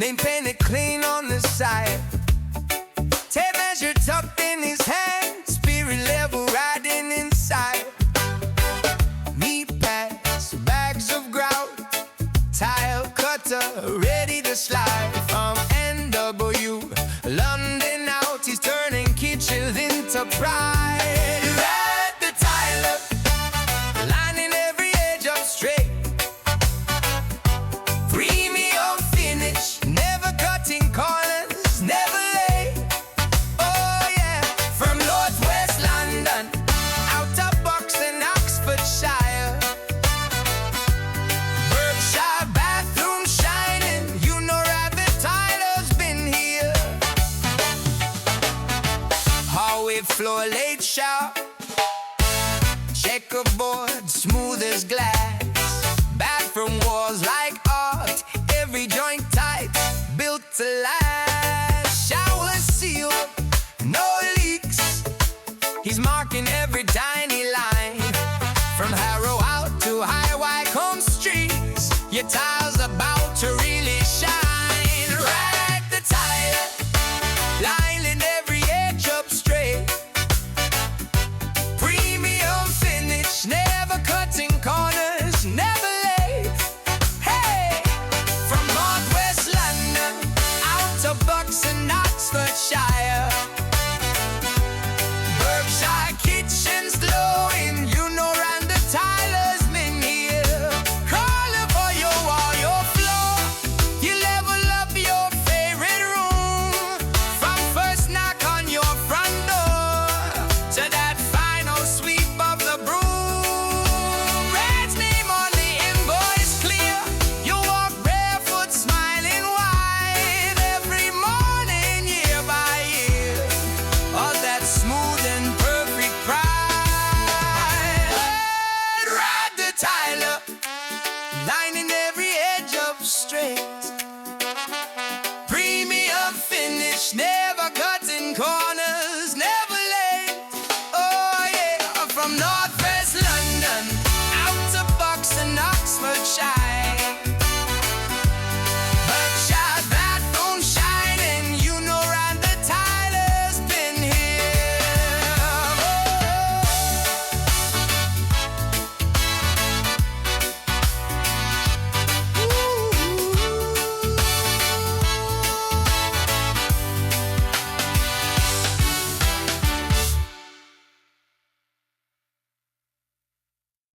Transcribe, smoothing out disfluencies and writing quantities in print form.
name painted clean on the side. Tape measure tucked in his hand, spirit level riding inside. Meat packs, bags of grout, tile cutter ready to slide. From NW, London out, he's turning kitchens into pride. At the tiler, lining every edge up straight. Premium finish, never cutting corners, never late. Oh yeah, from northwest London, out of Box and Oxfordshire. Berkshire bathroom shining, you know Rabbit Tyler's been here. Hallway floor laid sharp, checkerboard smooth as glass. Bathroom walls like art, every joint tight, built to last. Shower sealed, no leaks, he's marking every tiny line. From Harrow out to High Wycombe streets, your tile